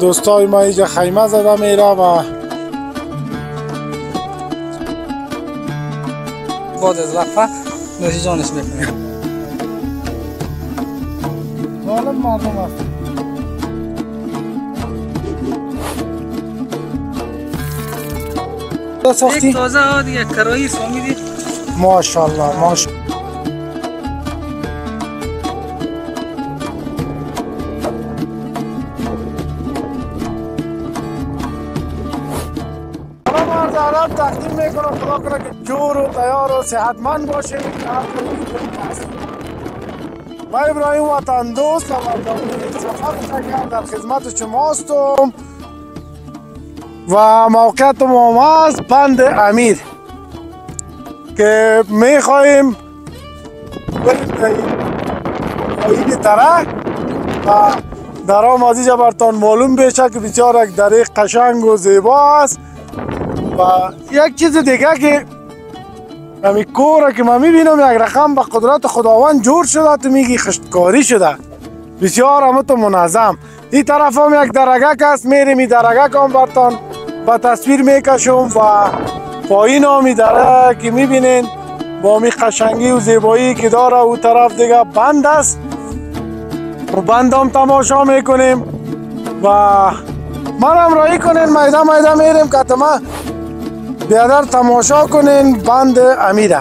دوستای ما اینجا خیمه زده میره و بعد از وقفه نوش جانش میکنه. ظالم مردم است. یک تازه ها دیگه کرایی فهمیدی؟ ماشاءالله ماشاءالله. عرب تقدیم میکنم. خدا کنه که جور و تیار و صحتمند باشیم. ما ابراهیم وطن دوست و سفر در خدمت شما هستم و موقعیت ما از بند امیر که میخواهیم بریم تره و در آن مزیجا برتان معلوم بشه که بسیار یک دره قشنگ و زیبا است. و یک چیز دیگه که همی کوره که من میبینم یک رقم به قدرت خداوند جور شده، تو میگی خشتکاری شده بسیار همه تو منظم. این طرف هم یک درگه است، میریم این درگه هم برتان به تصویر میکشم و پایین هم دره که میبینین با می قشنگی و زیبایی که داره. او طرف دیگه بند است و بند هم تماشا میکنیم و من هم رایی کنین میده میده میریم که تمام بیادر تماشا کنین بند امیره.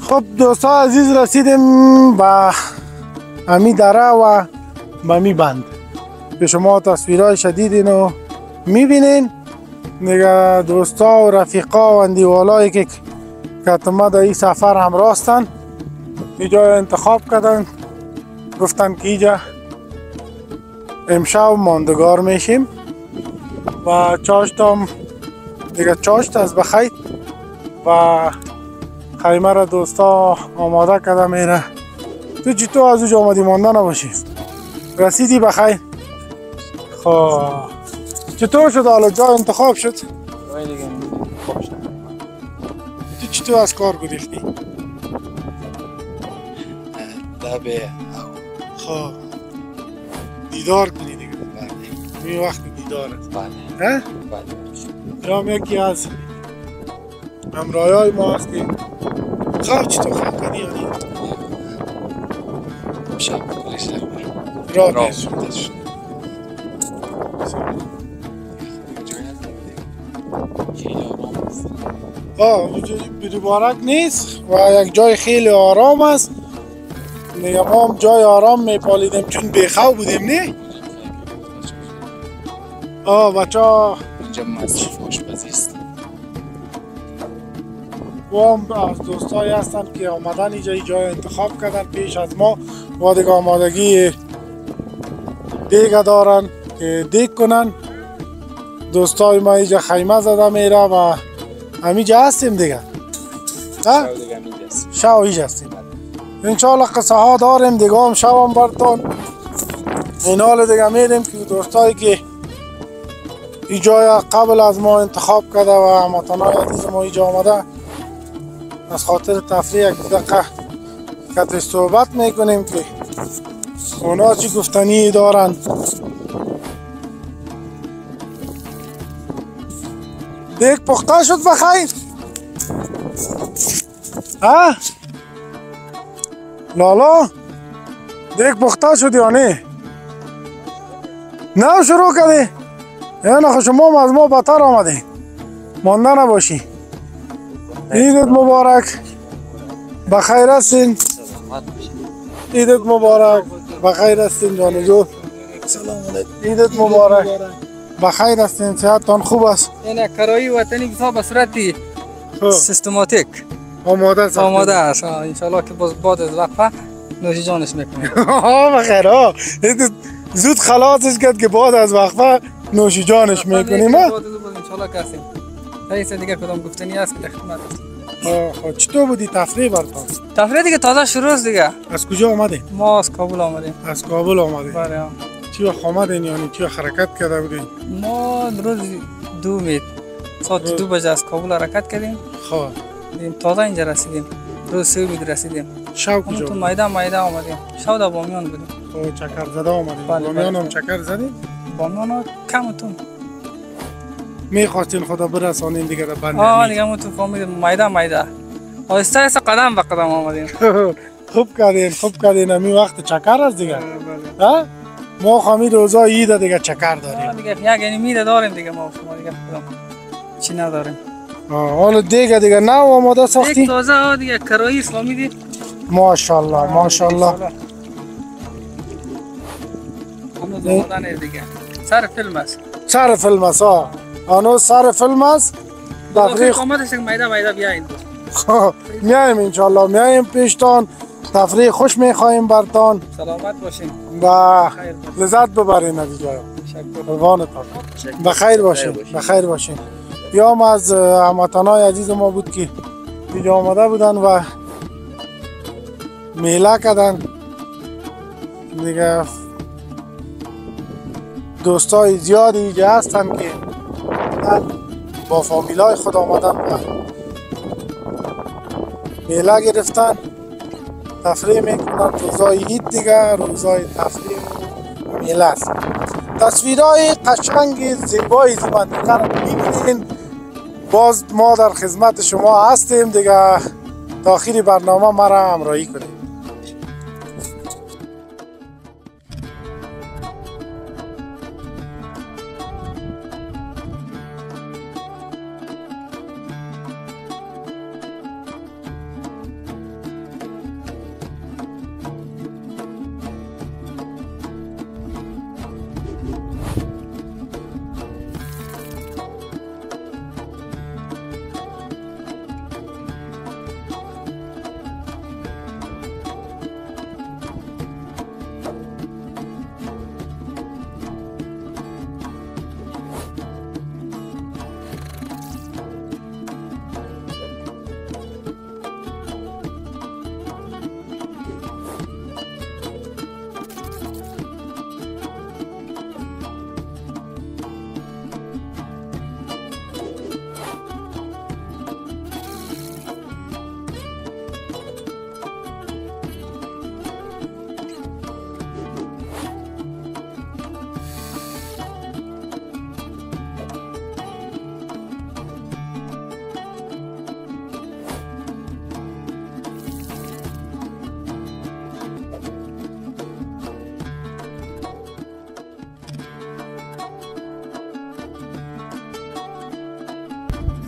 خب دوستا عزیز رسیدیم به امی دره و به امی بند. به شما تصویرهای شدیدین و میبینین دیگه. دوستا و رفیقا و اندیوالایی که کتما در این سفر همراه هستن اینجا انتخاب کردن، گفتن که اینجا امشب ماندگار میشیم و چاشت هم دیگه چاشت از بخیر و خیمه را دوستا آماده کرده میره. تو چطور از اوج آمدی مانده نباشی؟ رسیدی بخیر؟ خب چطور شد حالا جا انتخاب شد؟ تو چطور از کار گریختی؟ لبه خب دیدار کنی دیگه. این وقت دیدار است. بله. یا هم یکی از همراهی های ما هست که خواب چطور خواب کنی یعنی؟ شب کلیش راه مبارک نیست و یک جای خیلی آرام است. دیگه ما هم جای آرام میپالیدیم چون بیخواب بودیم نه؟ بچه ها اینجا مصرف آشپزی است. و هم از دوستایی هستن که آمدن اینجا جای انتخاب کردن پیش از ما و دیگه آمادگی دیگه دارن که دیگ کنن. دوستای ما اینجا خیمه زده میره و همینجا هستیم دیگه. شو اینجا هستیم. انشالله قصه ها داریم دیگه هم شو هم برتون این حال دیگه میریم که دوستایی که اینجا قبل از ما انتخاب کرده و هموطنای عزیز ما اینجا آمده از خاطر تفریح یک دقیقه کتش صحبت میکنیم که اونا چی گفتنی دارن دیگ پخته شد بخیر؟ ها؟ لالا دیگ پخته شد یا نه؟ نه شروع کردی؟ یعنی شما هم از ما بدتر آمدی مانده نباشی. عیدت مبارک بخیر هستین. عیدت مبارک بخیر هستین جان جو. عیدت مبارک بخیر هستین. صحتتان خوب است؟ یعنی کرایی وطنی بسا به صورتی سیستماتیک آماده است. انشالله که باز بعد از وقفه نوش جانش میکنیم. بخیر ها زود خلاصش کرد که بعد از وقفه نوش جانش میکنیم. بعد از باز انشالله که هستیم. رئیس دیگه کدام گفتنی هست که در خدمت هستیم. چطور بودی تفریح برتان؟ تفریح دیگه تازه شروع است دیگه. از کجا آمدی؟ ما از کابل آمدیم. از کابل آمدی؟ بله. چی وقت آمدین یعنی چی حرکت کرده بودین؟ ما روز 2 ساعت 2 بجه از کابل حرکت کردیم. خب تازه اینجا رسیدیم. روز 3 رسیدیم. شب کجا؟ تو میده آمدیم. شب در بامیان بودیم. خب چکر زده آمدیم. بله، بامیان هم بله. چکر زدیم؟ بامیان ها کمتون. میخواستین خدا برسانین دیگه در آه دیگه ما تو فهمیدیم میده. آهسته آهسته قدم به قدم آمدیم. خوب کردین امی وقت چکر است دیگه. ها؟ ما خمی روزا عید دیگه چکر داریم. دیگه یک یعنی میده داریم دیگه ما دیگه خودم چی نداریم. حالا دیگه نه آماده ساختی؟ یک تازه دیگه کرایی اسلامی دی. ماشاءالله ماشاءالله. هنوز آماده نیست دیگه. سر فیلم است. سر فیلم است ها. هنوز سر فیلم است. تفریح آمدش که میده بیاین. میایم انشالله میایم پیشتان. تفریح خوش میخواهیم برتان. سلامت باشین و لذت ببرین از اینجا. قربانتان. بخیر باشین. بخیر باشین. یام از هموطنای عزیز ما بود که اینجا آمده بودن و میله کردن دیگه. دوستای زیادی اینجا هستن که با فامیلای خود آمدن و میله گرفتن تفریح میکنن. روزای عید دیگه روزای تفریح میله است. تصویرهای قشنگ زیبای منطقه رو میبینین. باز ما در خدمت شما هستیم دیگه. تا آخر برنامه ما را همراهی کنید.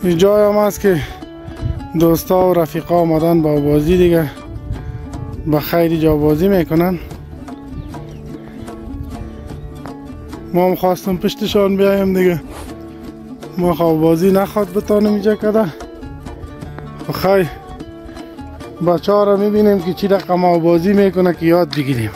این جای هم هست که دوستا و رفیقا آمدن با بازی دیگه به خیر جا بازی میکنن. ما هم خواستم پشتشان بیایم دیگه. ما خواب بازی نخواد بتانم اینجا کده. خیر بچه ها را میبینیم که چی رقم بازی میکنه که یاد بگیریم.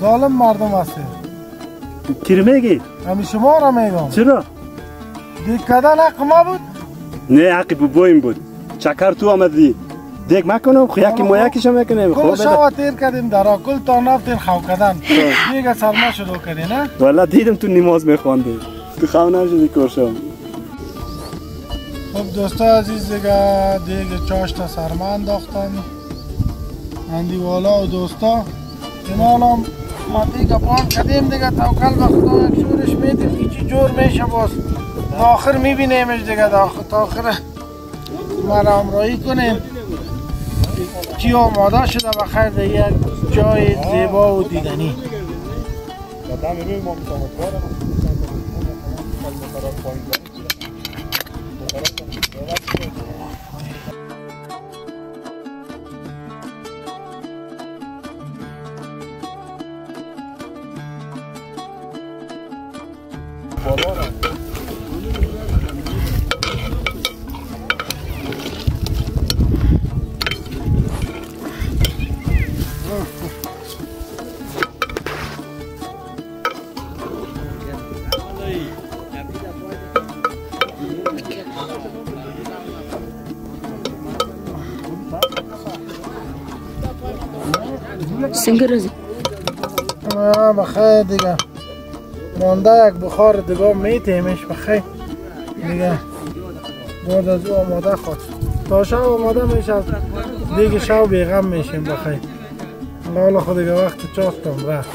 ظالم مردم هستی. کی رو میگی؟ همین شما را میگم. چرا؟ دیگ کدن حق ما بود؟ نه حقی بوبویم بود. چکر تو آمدی. دیگ مکنم خو یکی ما یکیشو میکنیم. کل شوا تیر کردیم درا کل تا نفتین خو کدن. دیگه سرما شروع کردی نه؟ والا دیدم تو نماز میخواندی. تو خو نشدی کارشم. خب دوستا عزیز دیگه چاشتا سرما انداختن. اندی والا و دوستا اینالام ما دیگه بان کردیم دیگه توکل به خدا یک شورش میدیم که چی جور میشه باز تا آخر میبینیمش دیگه تا آخر ما را همراهی کنیم چی آماده شده بخیر در یک جای زیبا و دیدنی. سنگرزی بخیر دیگه مانده یک بخار دیگه میتیمش بخیر دیگه بعد از او آماده خود تا شب آماده میشه دیگه شب بیغم میشیم بخیر لالا خود دیگه وقت چاستم رفت.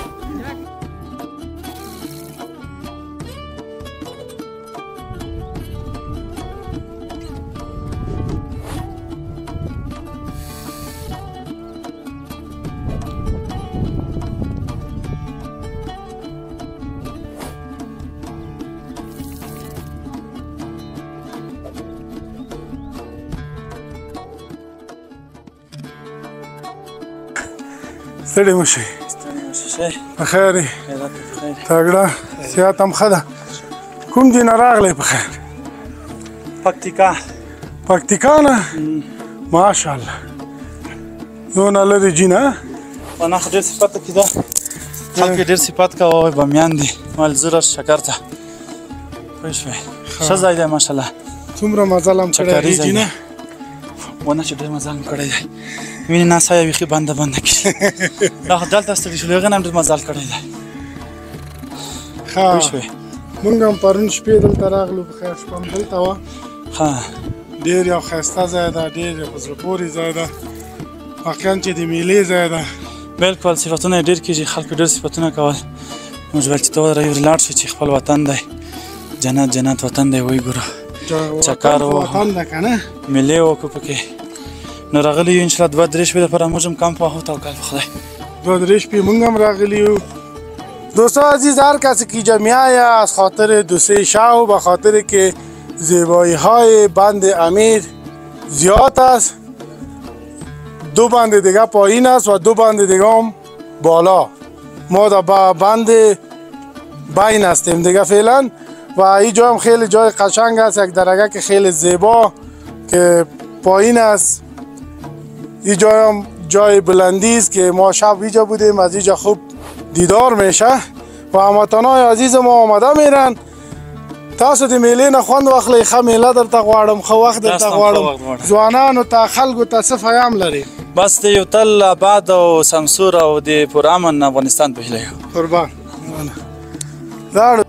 ستړي مشي بخیر تګړه صحت هم ښه ده. کوم دین راغلی په خیر؟ پکتیکا نه ماشاءالله دونه لرې جي نه انا خو ډېر صفت کې ده خلک ډېر صفت کوي بامیان دي مالزور شکر ته پوه شوې ښه ځای دی ماشاءالله څومره مزل هم کړی دی جي نه ونه چې ډېر مزل مې کړی دی وینې ناسا یې بیخي بنده کړي دا خو دلته ستړي شولو هغې نه هم ډېر مزل کړی دی پوه شوې مونږ هم پرون شپې دلته راغلو په خیر شپه هم دلته وه ډېر یو ښایسته ځای ده ډېر یو په زړه پورې ځای ده واقعا چې د میلې ځای ده بلکل صفتونه یې ډېر کېږي خلکو ډېر صفتونه کول موږ ویل چې ته ودرې لاړ شو چې خپل وطن دی جنت وطن دی وایي ګوره چکر وطن ده که نه میلې وکړو پکې نو راغلی یو انشاءالله دوه درې شپې دپاره موږ هم کمپ واخو توکل په خدای دوه درې شپې موږ هم راغلي یو. دوستان عزیز هر کسی که اینجا میآید از خاطر دو سه شب به خاطر که زیبایی های بند امیر زیاد است. دو بند دیگه پایین است و دو بند دیگه هم بالا. ما در بند بین هستیم دیگه فعلا و اینجا هم خیلی جای قشنگ است یک درگه که خیلی زیبا که پایین است. اینجا هم جای بلندی است که ما شب اینجا بودیم از اینجا خوب دیدار میشه و هموطنای عزیز ما آمده میرن. تاسو د میلې نه خوند واخلئ ښه میله درته غواړم ښه وخت درته غواړم ځوانانو ته خلکو ته څه پیغام لري؟ بس د یو تل آباد او سمسور او د پرامن افغانستان په هیله یو قربان لاړو.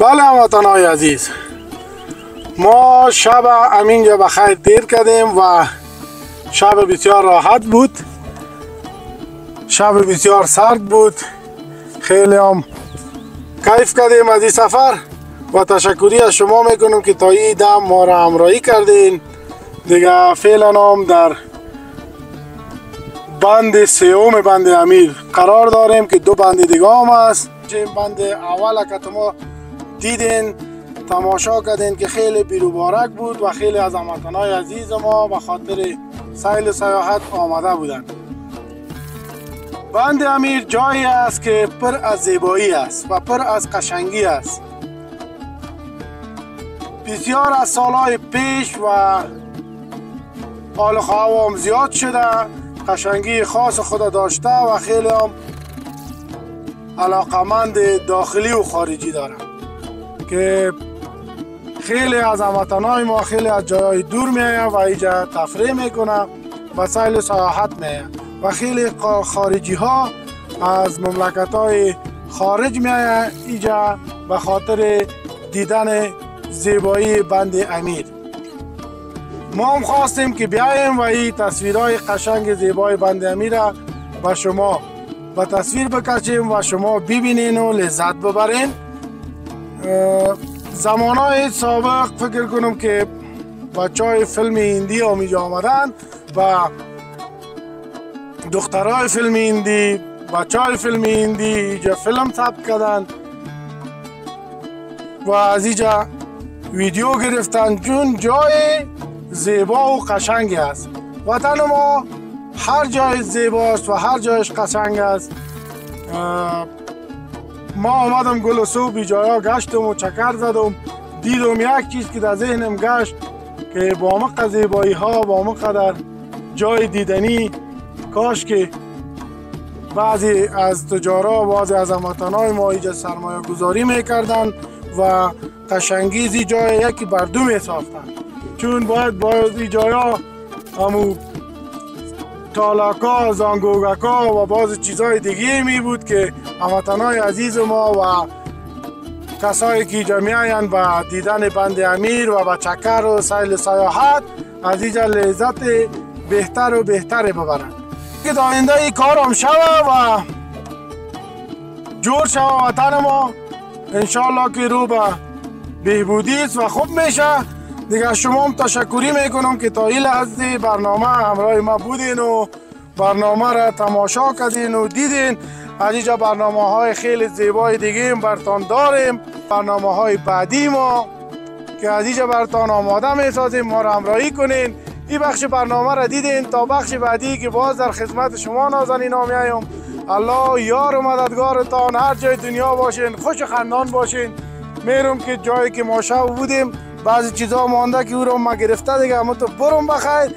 بله هموطنای عزیز ما شب همینجا بخیر دیر کردیم و شب بسیار راحت بود شب بسیار سرد بود خیلی هم کیف کردیم از این سفر و تشکری از شما میکنم که تا این دم ما را همراهی کردین دیگه. فعلا هم در بند سوم بند امیر قرار داریم که دو بند دیگه هم هست. بند اول که ما دیدین تماشا کردین که خیلی بیروبارک بود و خیلی از هموطنای عزیز ما به خاطر سیل سیاحت آمده بودند. بند امیر جایی است که پر از زیبایی است و پر از قشنگی است. بسیار از سالهای پیش و حال هوا زیاد شده، قشنگی خاص خود داشته و خیلی هم علاقمند داخلی و خارجی داره که خیلی از هموطنان ما خیلی از جای دور میآیند و اینجا تفریح میکنه و سیل سیاحت میآیند و خیلی خارجی ها از مملکت های خارج میآیند اینجا به خاطر دیدن زیبایی بند امیر. ما هم خواستیم که بیاییم و این تصویرهای قشنگ زیبای بند امیر را به شما به تصویر بکشیم و شما ببینین و لذت ببرین. زمانهای سابق فکر کنم که بچهای فیلم هندی هم اینجا آمدن و دخترهای فیلم هندی، بچهای فیلم هندی اینجا فیلم ثبت کردن و از اینجا ویدیو گرفتن، چون جای زیبا و قشنگ است. وطن ما هر جای زیباست و هر جایش قشنگ است. ما آمدم گل و سوب جایا گشتم و چکر زدم، دیدم یک چیز که در ذهنم گشت که با مقدر زیبایی ها، با مقدر جای دیدنی، کاش که بعضی از تجارا، بعضی از هموطنان ما اینجا سرمایه گذاری میکردن و قشنگیزی جای یکی بر دو میساختن، چون باید این جایا همو تالاکا، زانگوگکا و بعض چیزهای دیگه می بود که هموطنان عزیز ما و کسایی که اینجا میآیند به دیدن بند امیر و به چکر و سیل سیاحت از اینجا لذت بهتر و بهتر ببرند. که تا آینده این کار هم شوه و جور شوه وطن ما، انشالله که رو به بهبودی است و خوب میشه. دیگه شما هم تشکری میکنم که تا این لحظه برنامه همراه ما بودین و برنامه را تماشا کردین و دیدین. از اینجا برنامه های خیلی زیبای دیگه هم برتان داریم، برنامه های بعدی ما که از اینجا برتان آماده میسازیم، ما را همراهی کنین. این بخش برنامه را دیدین، تا بخش بعدی که باز در خدمت شما نازنین ها میایم. الله یار و مددگارتان، هر جای دنیا باشین، خوش و خندان باشین. میرم که جایی که ما شب بودیم بعضی چیزا مانده که او رو ما گرفته دیگه، اما تو برم بخیر.